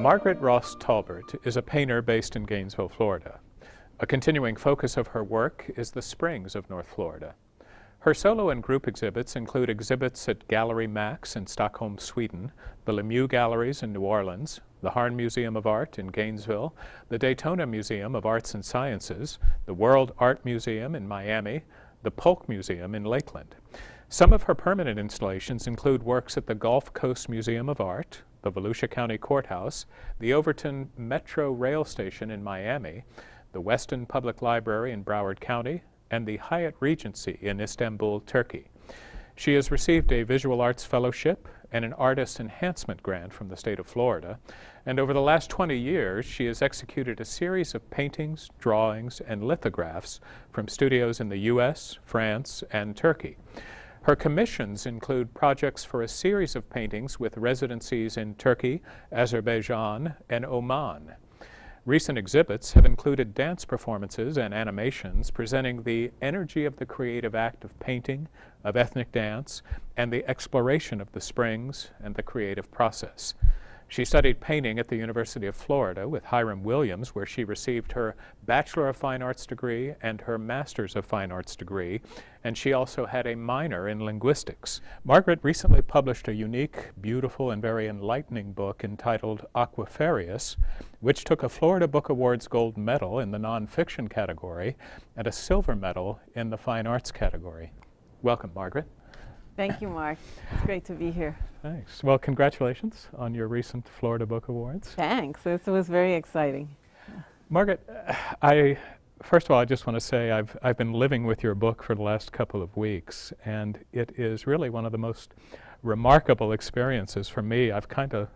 Margaret Ross Tolbert is a painter based in Gainesville, Florida. A continuing focus of her work is the springs of North Florida. Her solo and group exhibits include exhibits at Gallery Max in Stockholm, Sweden, the Lemieux Galleries in New Orleans, the Harn Museum of Art in Gainesville, the Daytona Museum of Arts and Sciences, the World Art Museum in Miami, the Polk Museum in Lakeland. Some of her permanent installations include works at the Gulf Coast Museum of Art, the Alachua County Courthouse, the Overton Metro Rail Station in Miami, the Weston Public Library in Broward County, and the Hyatt Regency in Istanbul, Turkey. She has received a Visual Arts Fellowship and an Artist Enhancement Grant from the state of Florida, and over the last 20 years she has executed a series of paintings, drawings, and lithographs from studios in the U.S., France, and Turkey. Her commissions include projects for a series of paintings with residencies in Turkey, Azerbaijan, and Oman. Recent exhibits have included dance performances and animations presenting the energy of the creative act of painting, of ethnic dance, and the exploration of the springs and the creative process. She studied painting at the University of Florida with Hiram Williams, where she received her Bachelor of Fine Arts degree and her Master's of Fine Arts degree, and she also had a minor in linguistics. Margaret recently published a unique, beautiful, and very enlightening book entitled Aquiferious, which took a Florida Book Awards Gold Medal in the nonfiction category and a silver medal in the fine arts category. Welcome, Margaret. Thank you, Mark. It's great to be here. Thanks. Well, congratulations on your recent Florida Book Awards. Thanks. This was very exciting. Margaret, first of all, I just want to say I've been living with your book for the last couple of weeks, and it is really one of the most remarkable experiences for me. I've kind of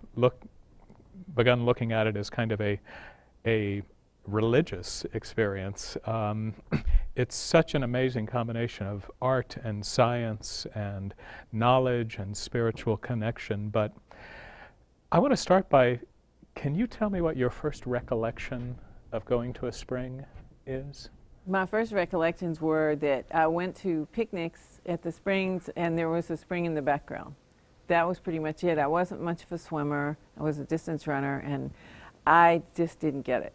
begun looking at it as kind of a religious experience. It's such an amazing combination of art and science and knowledge and spiritual connection. But I want to start by, can you tell me what your first recollection of going to a spring is? My first recollections were that I went to picnics at the springs and there was a spring in the background. That was pretty much it. I wasn't much of a swimmer. I was a distance runner, and I just didn't get it.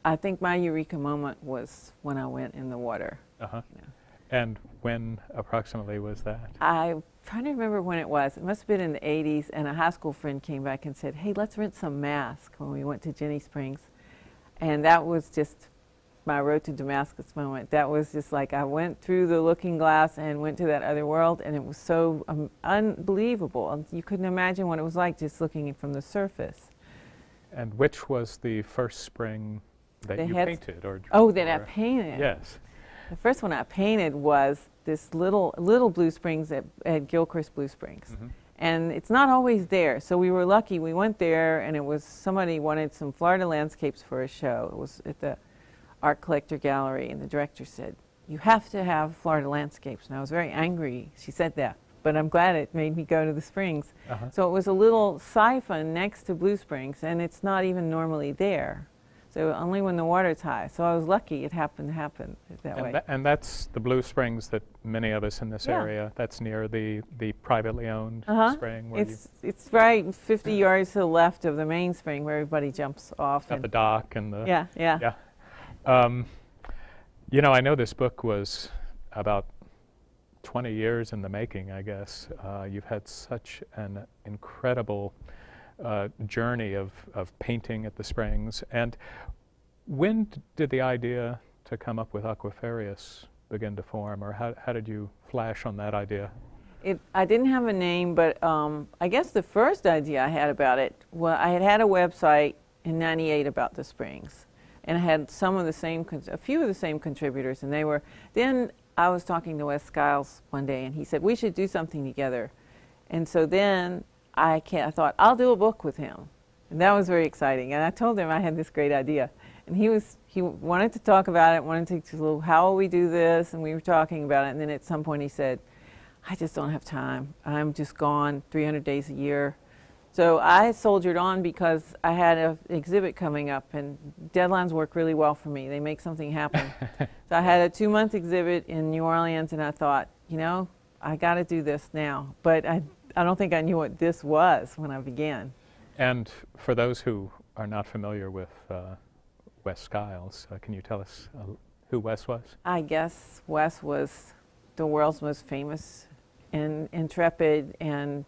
I think my eureka moment was when I went in the water. Uh-huh. You know. And when approximately was that? I'm trying to remember when it was. It must have been in the 80s, and a high school friend came back and said, hey, let's rent some masks when we went to Jenny Springs. And that was just my road to Damascus moment. That was just like I went through the looking glass and went to that other world, and it was so unbelievable. You couldn't imagine what it was like just looking from the surface. And which was the first spring that you painted? I painted? Yes. The first one I painted was this little Blue Springs at Gilchrist Blue Springs. Mm-hmm. And it's not always there. So we were lucky. We went there, and it was somebody wanted some Florida landscapes for a show. It was at the Art Collector Gallery, and the director said, you have to have Florida landscapes. And I was very angry she said that, but I'm glad it made me go to the springs. Uh-huh. So it was a little siphon next to Blue Springs, and it's not even normally there. So only when the water's high. So I was lucky it happened to happen that way. And that's the Blue Springs that many of us in this area, that's near the privately owned spring. Where it's right 50 yards to the left of the main spring where everybody jumps off. At the dock and the... Yeah. You know, I know this book was about 20 years in the making, I guess. You've had such an incredible journey of painting at the springs. And when did the idea to come up with Aquiferious begin to form, or how did you flash on that idea? I didn't have a name, but I guess the first idea I had about it, well, I had a website in '98 about the springs, and I had a few of the same contributors, and then I was talking to Wes Skiles one day, and he said, we should do something together. And so then I thought, I'll do a book with him. And that was very exciting. And I told him I had this great idea. And he wanted to talk about it, wanted to, well, how will we do this? And we were talking about it. And then at some point he said, I just don't have time. I'm just gone 300 days a year. So I soldiered on because I had an exhibit coming up, and deadlines work really well for me. They make something happen. So I had a 2-month exhibit in New Orleans, and I thought, you know, I got to do this now. But I don't think I knew what this was when I began. And for those who are not familiar with Wes Skiles, can you tell us who Wes was? I guess Wes was the world's most famous and intrepid and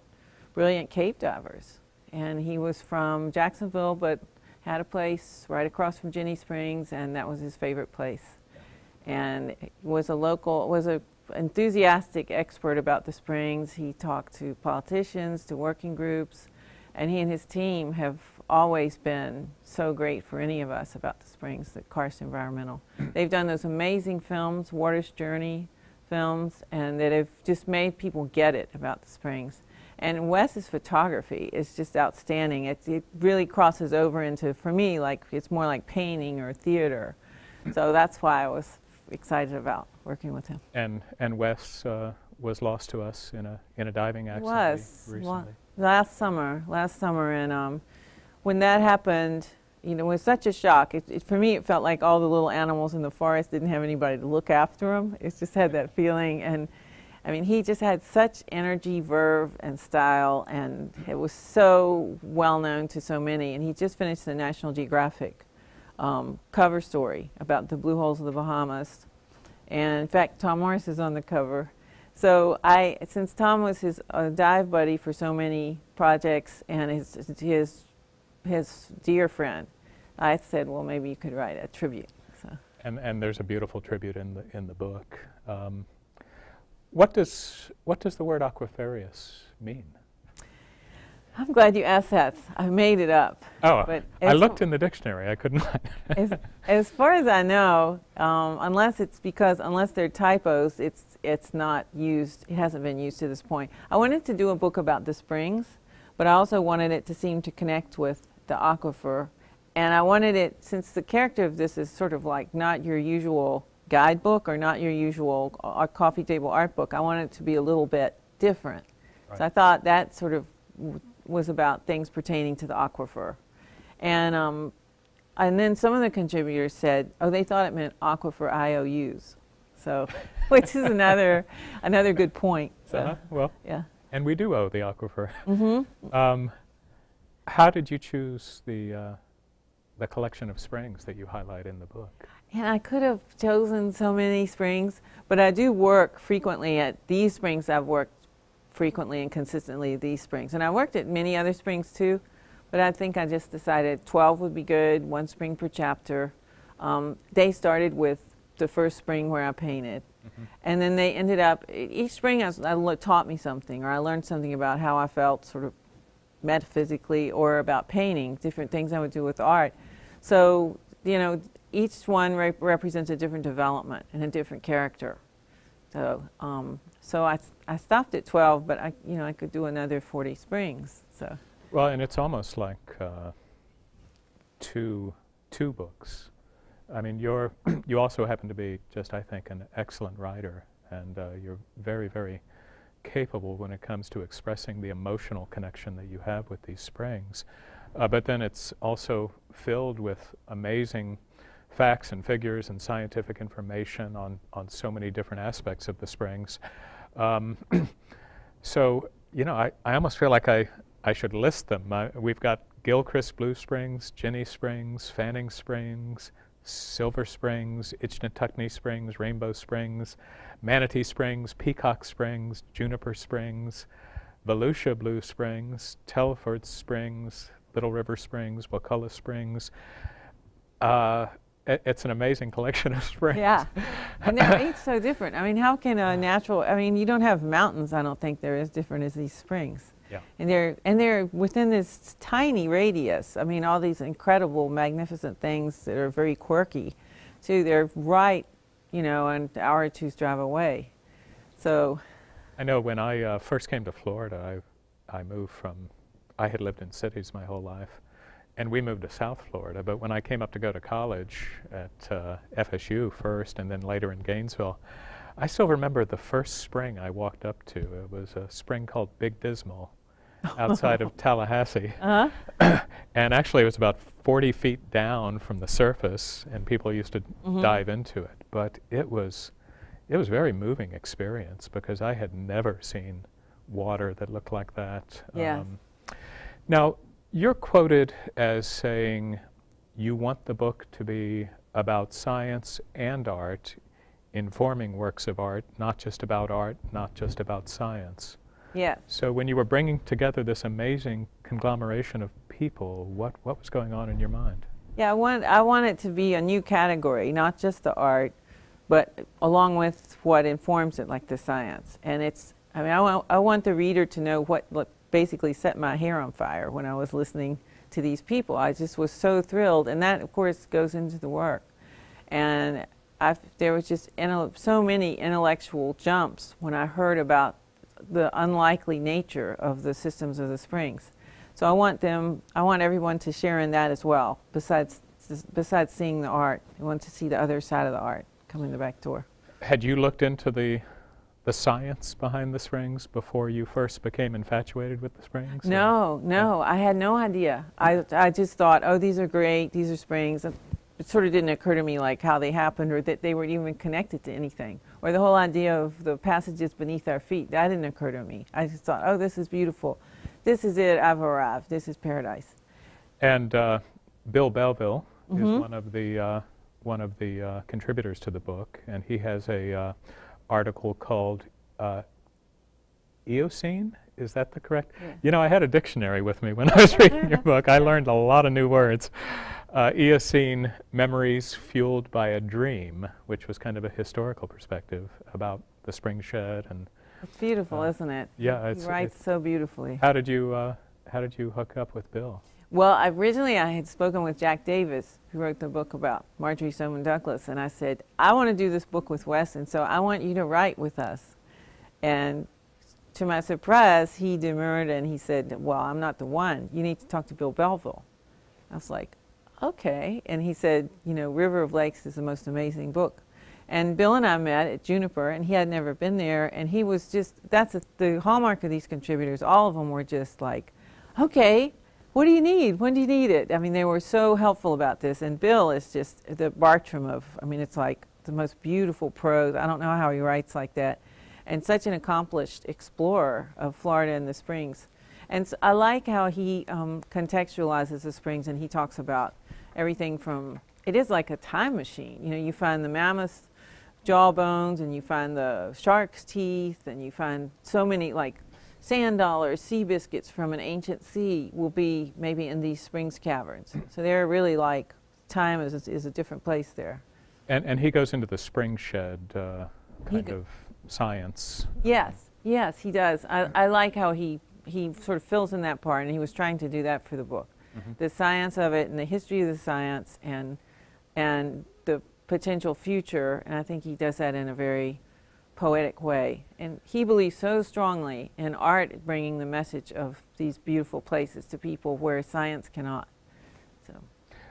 brilliant cave divers. And he was from Jacksonville, but had a place right across from Jenny Springs, and that was his favorite place. And was a enthusiastic expert about the springs. He talked to politicians, to working groups, and he and his team have always been so great for any of us about the springs at Karst Environmental. They've done those amazing films, Water's Journey films, and that have just made people get it about the springs. And Wes's photography is just outstanding. It really crosses over into, for me, like it's more like painting or theater. So that's why I was excited about working with him. And Wes was lost to us in a diving accident recently. Last summer, and when that happened, you know, it was such a shock. For me, it felt like all the little animals in the forest didn't have anybody to look after them. It just had that feeling. And I mean, he just had such energy, verve, and style, and it was so well known to so many. And he just finished the National Geographic cover story about the blue holes of the Bahamas. And in fact, Tom Morris is on the cover. So since Tom was his dive buddy for so many projects and his dear friend, I said, well, maybe you could write a tribute. So. And there's a beautiful tribute in the book. What does the word Aquiferious mean? I'm glad you asked that. I made it up. Oh, but I looked in the dictionary. I couldn't find it. as far as I know, unless they're typos, it's not used. It hasn't been used to this point. I wanted to do a book about the springs, but I also wanted it to seem to connect with the aquifer, and I wanted it, since the character of this is sort of like not your usual guidebook or not your usual coffee table art book, I wanted it to be a little bit different. Right. So I thought that sort of was about things pertaining to the aquifer. And then some of the contributors said, oh, they thought it meant aquifer IOUs. So, which is another good point. So, well, yeah. And we do owe the aquifer. Mm-hmm. How did you choose the collection of springs that you highlight in the book? And I could have chosen so many springs, but I do work frequently at these springs. I've worked frequently and consistently at these springs. And I worked at many other springs too, but I think I just decided 12 would be good, 1 spring per chapter. They started with the first spring where I painted. Mm-hmm. And then they ended up, each spring taught me something, or I learned something about how I felt sort of metaphysically, or about painting, different things I would do with art. So, you know, each one represents a different development and a different character. So, so I stopped at 12, but I could do another 40 springs. So. Well, and it's almost like two books. I mean, you also happen to be just, I think, an excellent writer, and you're very, very capable when it comes to expressing the emotional connection that you have with these springs. But then it's also filled with amazing facts and figures and scientific information on so many different aspects of the springs. So, you know, I almost feel like I should list them. We've got Gilchrist Blue Springs, Jenny Springs, Fanning Springs, Silver Springs, Itchnatuckney Springs, Rainbow Springs, Manatee Springs, Peacock Springs, Juniper Springs, Volusia Blue Springs, Telford Springs, Little River Springs, Wakulla Springs. It's an amazing collection of springs. Yeah, and they're each so different. I mean, how can a natural, I mean, you don't have mountains, I don't think they're as different as these springs. Yeah. And they're within this tiny radius. I mean, all these incredible, magnificent things that are very quirky, too. They're right, you know, an hour or two's drive away. So. I know when I first came to Florida, I moved from, I had lived in cities my whole life, and we moved to South Florida, but when I came up to go to college at FSU first and then later in Gainesville, I still remember the first spring I walked up to. It was a spring called Big Dismal outside of Tallahassee. And actually it was about 40 feet down from the surface, and people used to dive into it. But it was a very moving experience because I had never seen water that looked like that. Yeah. Now, you're quoted as saying you want the book to be about science and art, informing works of art, not just about art, not just about science. Yeah. So when you were bringing together this amazing conglomeration of people, what was going on in your mind? Yeah, I want it to be a new category, not just the art, but along with what informs it, like the science. And I want the reader to know what basically set my hair on fire when I was listening to these people. I just was so thrilled, and that, of course, goes into the work. And there was just so many intellectual jumps when I heard about the unlikely nature of the systems of the springs. So I want everyone to share in that as well. Besides seeing the art, I want to see the other side of the art come in the back door. Had you looked into the science behind the springs before you first became infatuated with the springs? No, I had no idea. I just thought, oh, these are great, these are springs. It sort of didn't occur to me like how they happened or that they were even connected to anything. Or the whole idea of the passages beneath our feet, that didn't occur to me. I just thought, oh, this is beautiful. This is it, I've arrived. This is paradise. And Bill Belleville is one of the contributors to the book, and he has a article called Eocene. Is that the correct? Yeah. You know, I had a dictionary with me when I was reading your book. I learned a lot of new words. Eocene, memories fueled by a dream, which was kind of a historical perspective about the spring shed. And it's beautiful, isn't it? Yeah, he writes so beautifully. How did you hook up with Bill? Well, originally I had spoken with Jack Davis, who wrote the book about Marjorie Stoneman Douglas, and I said, I want to do this book with Wes, and so I want you to write with us. And to my surprise, he demurred and he said, well, I'm not the one. You need to talk to Bill Belleville. I was like, okay. And he said, you know, River of Lakes is the most amazing book. And Bill and I met at Juniper, and he had never been there, and he was just, the hallmark of these contributors. All of them were just like, okay, what do you need? When do you need it? I mean, they were so helpful about this. And Bill is just the Bartram of, I mean, it's like the most beautiful prose. I don't know how he writes like that. And such an accomplished explorer of Florida and the springs. And so I like how he contextualizes the springs, and he talks about everything from, it is like a time machine. You know, you find the mammoth jawbones, and you find the shark's teeth, and you find so many, like, sand dollars, sea biscuits from an ancient sea will be maybe in these springs caverns. So they're really like, time is a different place there. And he goes into the spring shed kind of science. Yes, he does. I like how he sort of fills in that part, and he was trying to do that for the book. The science of it and the history of the science and the potential future, and I think he does that in a very poetic way. And he believes so strongly in art bringing the message of these beautiful places to people where science cannot. So.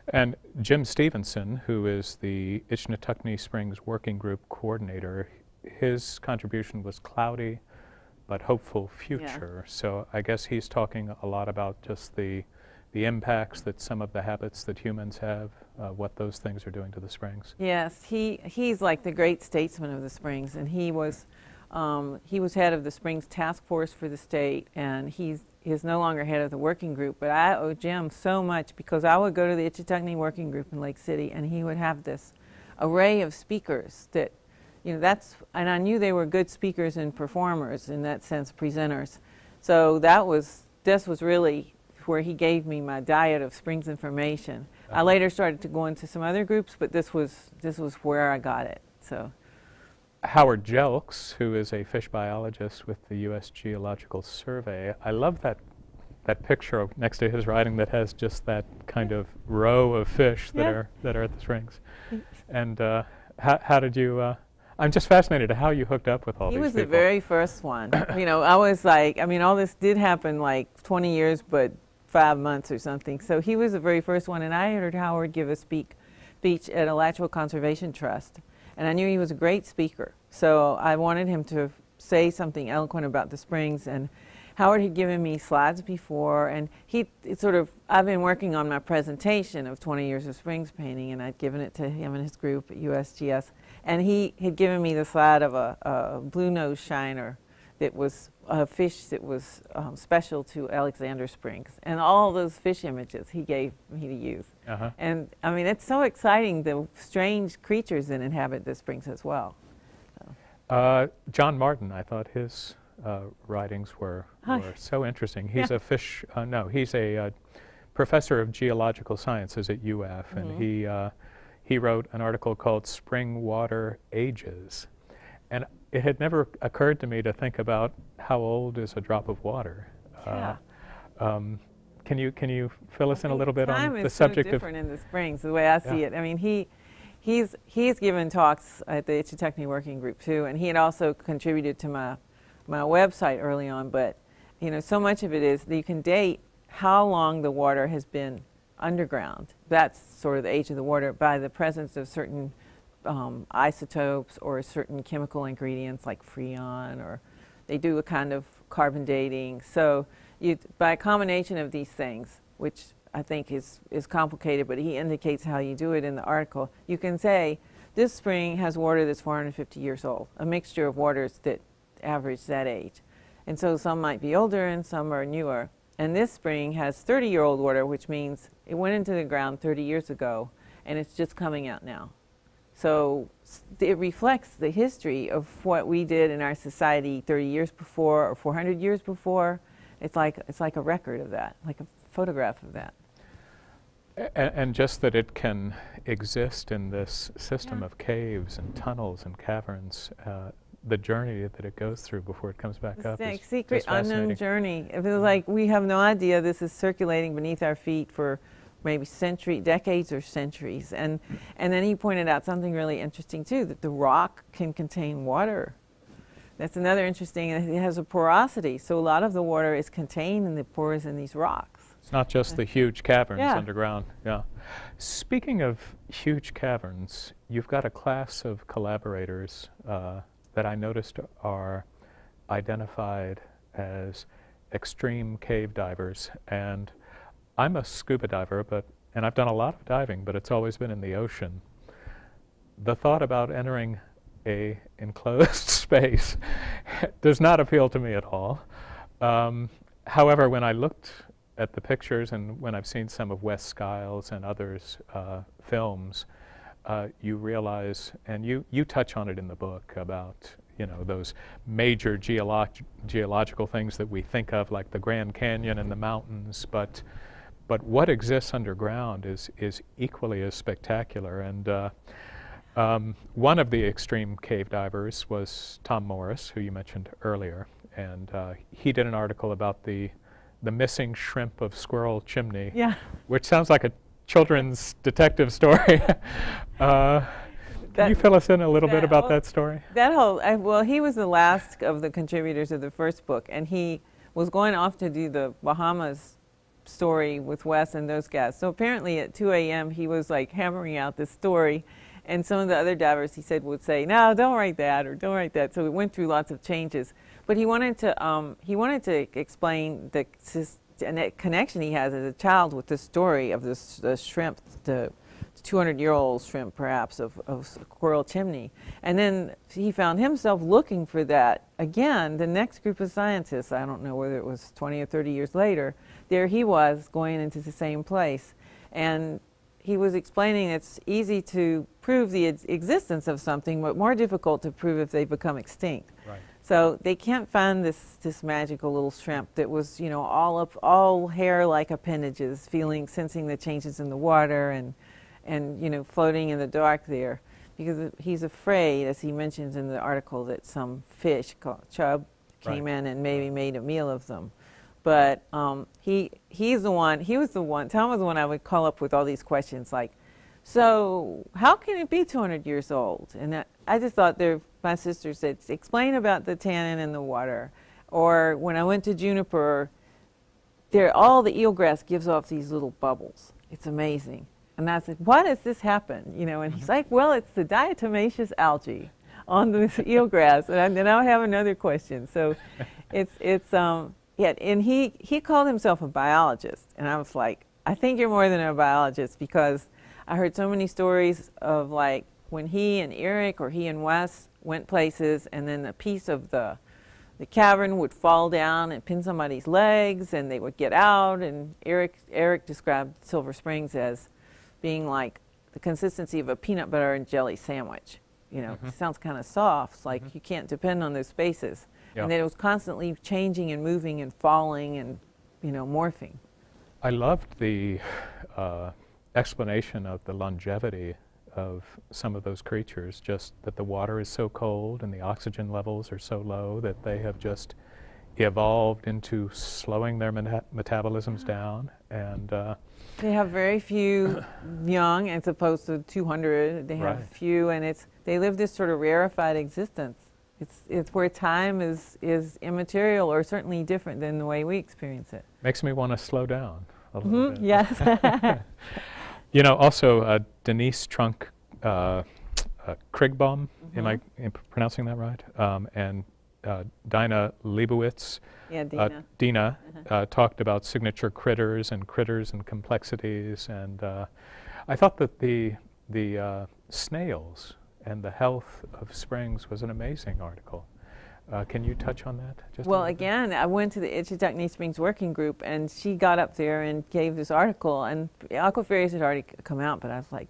And Jim Stevenson, who is the Ichnetucknee Springs Working Group Coordinator, his contribution was cloudy but hopeful future. Yeah. So I guess he's talking a lot about just the impacts that some of the habits that humans have, what those things are doing to the springs. Yes, he's like the great statesman of the springs, and he was head of the Springs Task Force for the state, and he's no longer head of the working group. But I owe Jim so much, because I would go to the Ichnetucknee Working Group in Lake City, and he would have this array of speakers that, you know, and I knew they were good speakers and performers, in that sense, presenters. So this was really where he gave me my diet of springs information. I later started to go into some other groups, but this was where I got it. So. Howard Jelks, who is a fish biologist with the U.S. Geological Survey, I love that picture next to his writing that has just that kind of row of fish that are at the springs. And how did you? I'm just fascinated at how you hooked up with all these people. He was the very first one. You know, I was like, I mean, all this did happen like 20 years, but 5 months or something. So he was the very first one, and I heard Howard give a speech at Alachua Conservation Trust, and I knew he was a great speaker. So I wanted him to say something eloquent about the springs, and Howard had given me slides before, and I've been working on my presentation of 20 years of springs painting, and I'd given it to him and his group at USGS, and he had given me the slide of a blue nose shiner that was a fish that was special to Alexander Springs, and all those fish images he gave me to use. And I mean, it's so exciting, the strange creatures that inhabit the springs as well. John Martin, I thought his writings were so interesting. He's a fish, he's a professor of geological sciences at UF, and he wrote an article called Spring Water Ages. And it had never occurred to me to think about how old is a drop of water. Can you fill us in a little bit on the subject of... Time is so different in the springs, the way I see it. I mean, he's given talks at the Ichitechni Working Group too, and he had also contributed to my website early on, but you know, so much of it is that you can date how long the water has been underground. That's sort of the age of the water by the presence of certain isotopes or certain chemical ingredients like freon, or they do a kind of carbon dating. So by a combination of these things, which I think is complicated, but he indicates how you do it in the article, you can say this spring has water that's 450 years old, a mixture of waters that average that age. And so some might be older and some are newer. And this spring has 30-year-old water, which means it went into the ground 30 years ago and it's just coming out now. So it reflects the history of what we did in our society 30 years before or 400 years before. It's like a record of that, like a photograph of that. And just that it can exist in this system of caves and tunnels and caverns, the journey that it goes through before it comes back up is secret, unknown journey. It was like we have no idea this is circulating beneath our feet for maybe decades or centuries. And then he pointed out something really interesting too, that the rock can contain water. That's another interesting, it has a porosity, so a lot of the water is contained in the pores in these rocks. It's not just the huge caverns underground. Speaking of huge caverns, you've got a class of collaborators that I noticed are identified as extreme cave divers, and I'm a scuba diver, and I've done a lot of diving, but it's always been in the ocean. The thought about entering a enclosed space does not appeal to me at all. However, when I looked at the pictures and when I've seen some of Wes Skiles and others' films, you realize, and you touch on it in the book about, you know, those major geological things that we think of, like the Grand Canyon and the mountains, but what exists underground is equally as spectacular. And one of the extreme cave divers was Tom Morris, who you mentioned earlier, and he did an article about the missing shrimp of Squirrel, Chimney, which sounds like a children's detective story. Can you fill us in a little bit about that story? Well, he was the last of the contributors of the first book, and he was going off to do the Bahamas story with Wes and those guys. So apparently at 2 a.m. he was like hammering out this story, and some of the other divers, he said, would say, no, don't write that, or don't write that. So we went through lots of changes. But he wanted to explain the connection he has as a child with the story of the shrimp, the 200-year-old shrimp perhaps of Squirrel, Chimney. And then he found himself looking for that again. The next group of scientists, I don't know whether it was 20 or 30 years later, there he was going into the same place. And he was explaining it's easy to prove the existence of something, but more difficult to prove if they become extinct. Right. So they can't find this magical little shrimp that was, you know, all hair-like appendages, sensing the changes in the water and you know, floating in the dark there, because he's afraid, as he mentions in the article, that some fish called chub came in and maybe made a meal of them. But Tom was the one I would call up with all these questions like, so how can it be 200 years old? And I just thought my sister said, explain about the tannin in the water. Or when I went to Juniper, all the eelgrass gives off these little bubbles. It's amazing. And I said, why does this happen? You know, and he's like, well, it's the diatomaceous algae on the eelgrass. And then I have another question. So yeah, and he called himself a biologist. And I was like, I think you're more than a biologist, because I heard so many stories of like when he and Eric or he and Wes went places, and then a piece of the cavern would fall down and pin somebody's legs, and they would get out. And Eric described Silver Springs as being like the consistency of a peanut butter and jelly sandwich. You know, it sounds kind of soft. It's like you can't depend on those spaces. Yep. And then it was constantly changing and moving and falling and, you know, morphing. I loved the explanation of the longevity of some of those creatures, just that the water is so cold and the oxygen levels are so low that they have just evolved into slowing their metabolisms down. And they have very few young, as opposed to 200. They have few, and they live this sort of rarefied existence. It's where time is immaterial, or certainly different than the way we experience it. Makes me want to slow down a little bit. Yes. You know, also Denise Trunk Krigbaum, am I pronouncing that right? And Dinah Leibowitz, Dina talked about signature critters and complexities, and I thought that the snails and the health of springs was an amazing article. Can you touch on that? Well, again, I went to the Ichitukni Springs Working Group, and she got up there and gave this article, and Aquiferious had already come out, but I was like,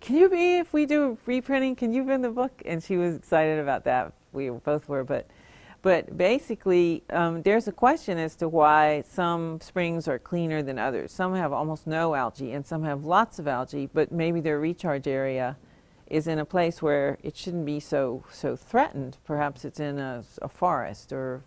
can you be, if we do reprinting, can you be in the book? And she was excited about that. We both were, but basically, there's a question as to why some springs are cleaner than others. Some have almost no algae, and some have lots of algae, but maybe their recharge area is in a place where it shouldn't be so threatened. Perhaps it's in a forest, or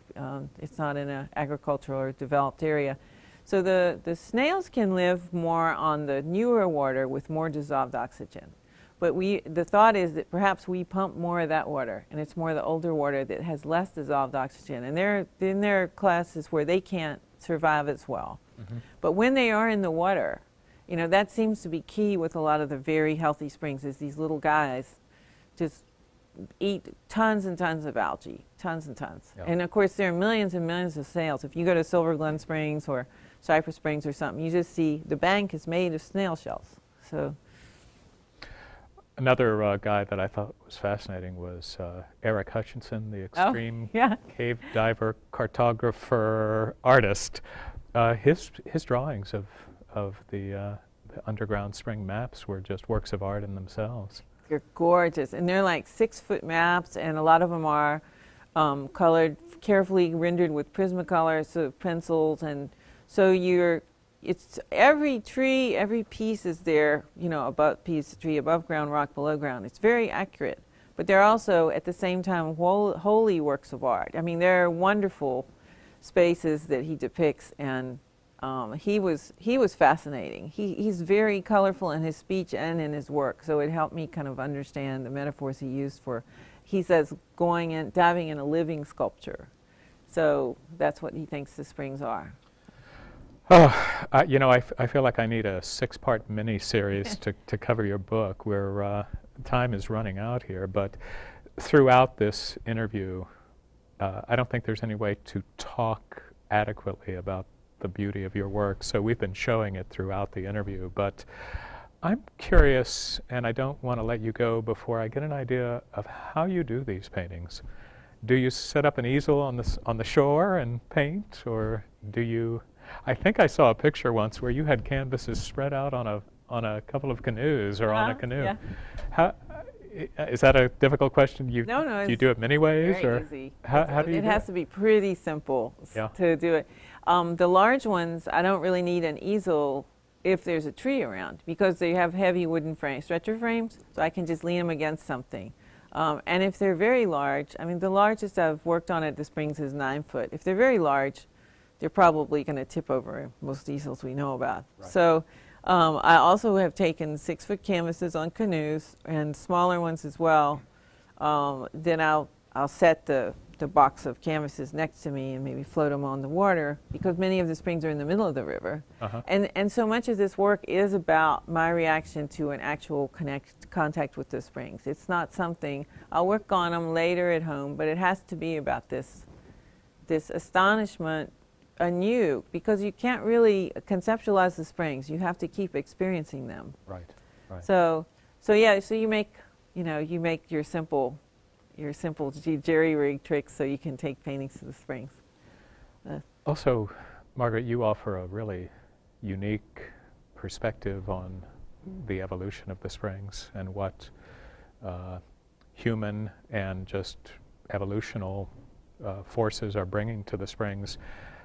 it's not in an agricultural or developed area. So the snails can live more on the newer water with more dissolved oxygen. But the thought is that perhaps we pump more of that water, and it's more the older water that has less dissolved oxygen. And they're in their classes where they can't survive as well. But when they are in the water, you know, that seems to be key with a lot of the very healthy springs, is these little guys just eat tons and tons of algae, tons and tons. Yep. And of course, there are millions and millions of snails. If you go to Silver Glen Springs or Cypress Springs or something, you just see the bank is made of snail shells. So another guy that I thought was fascinating was Eric Hutchinson, the extreme cave diver, cartographer, artist. His drawings of the underground spring maps were just works of art in themselves. They're gorgeous, and they're like 6-foot maps, and a lot of them are colored, carefully rendered with Prismacolor, so pencils, and so it's every tree, every piece is there, you know, piece of tree above ground, rock below ground. It's very accurate, but they're also at the same time holy works of art. I mean, they're wonderful spaces that he depicts, and he was fascinating. He's very colorful in his speech and in his work, so it helped me kind of understand the metaphors he used for, he says, diving in a living sculpture. So that's what he thinks the springs are. Oh, you know, I feel like I need a 6-part mini-series to cover your book, where time is running out here, but throughout this interview, I don't think there's any way to talk adequately about the beauty of your work, so we've been showing it throughout the interview. But I'm curious, and I don't want to let you go before I get an idea of how you do these paintings. Do you set up an easel on the shore and paint, or do you? I think I saw a picture once where you had canvases spread out on a couple of canoes, or on a canoe. Yeah. How, is that a difficult question? No. Do you do it many ways, very or easy. How do you? It has to be pretty simple to do it. The large ones, I don't really need an easel if there's a tree around, because they have heavy wooden stretcher frames, so I can just lean them against something. And if they're very large, I mean, the largest I've worked on at the Springs is 9 foot. If they're very large, they're probably going to tip over most easels we know about. Right. So I also have taken 6-foot canvases on canoes, and smaller ones as well. Then I'll set the the box of canvases next to me and maybe float them on the water, because many of the springs are in the middle of the river. And so much of this work is about my reaction to an actual contact with the springs. It's not something, I'll work on them later at home, but it has to be about this astonishment anew, because you can't really conceptualize the springs. You have to keep experiencing them. Right, right. So yeah, so you make your simple jerry-rig tricks so you can take paintings to the springs. Also, Margaret, you offer a really unique perspective on the evolution of the springs and what human and just evolutional forces are bringing to the springs.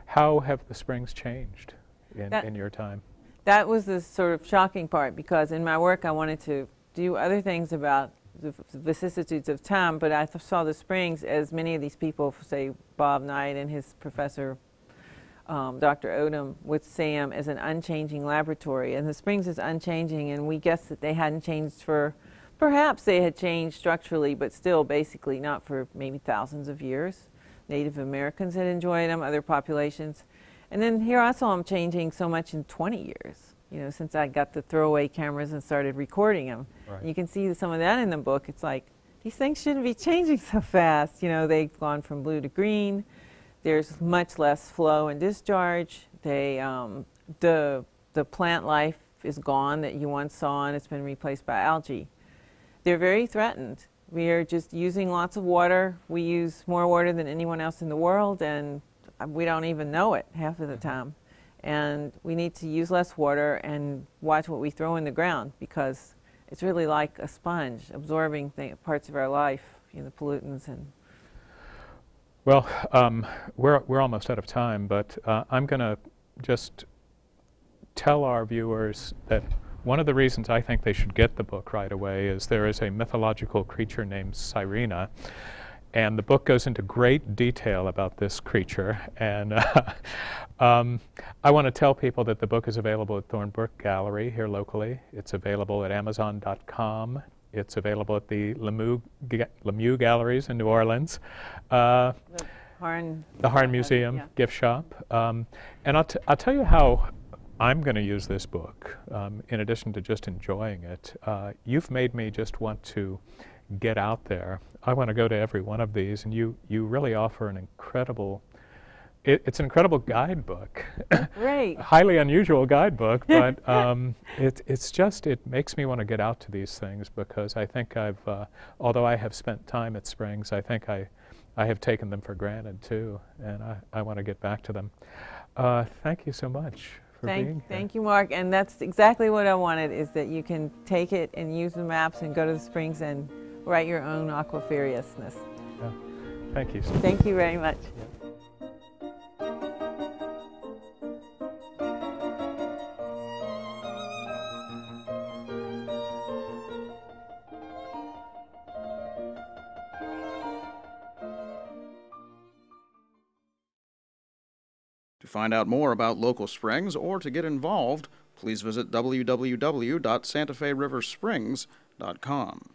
How have the springs changed in your time? That was the sort of shocking part, because in my work I wanted to do other things about the vicissitudes of time, but I saw the springs, as many of these people, say Bob Knight and his professor Dr. Odom would say, as an unchanging laboratory. And the springs is unchanging, and we guessed that they hadn't changed for, perhaps they had changed structurally, but still basically not for maybe thousands of years. Native Americans had enjoyed them, other populations. And then here I saw them changing so much in 20 years, you know, since I got the throwaway cameras and started recording them. Right. You can see some of that in the book. It's like, these things shouldn't be changing so fast. You know, they've gone from blue to green. There's much less flow and discharge. They, the plant life is gone that you once saw, and it's been replaced by algae. They're very threatened. We are just using lots of water. We use more water than anyone else in the world, and we don't even know it half of the time. And we need to use less water and watch what we throw in the ground, because it's really like a sponge absorbing parts of our life, you know, the pollutants. And well, we're almost out of time, but I'm going to just tell our viewers that one of the reasons I think they should get the book right away is there is a mythological creature named Sirena, and the book goes into great detail about this creature. And I want to tell people that the book is available at Thornbrook Gallery here locally. It's available at Amazon.com. It's available at the Lemieux Galleries in New Orleans. The Harn Museum gift shop. And I'll tell you how I'm going to use this book, in addition to just enjoying it. You've made me just want to get out there. I want to go to every one of these, and you really offer an incredible, it's an incredible guidebook. Great. Highly unusual guidebook, but it's just, it makes me want to get out to these things, because I think although I have spent time at springs, I think I have taken them for granted too, and I want to get back to them. Thank you so much. Thank you, Mark. And that's exactly what I wanted, is that you can take it and use the maps and go to the springs and write your own Aquaferiousness. Yeah. Thank you. Thank you very much. Yeah. To find out more about local springs or to get involved, please visit www.santaferriversprings.com.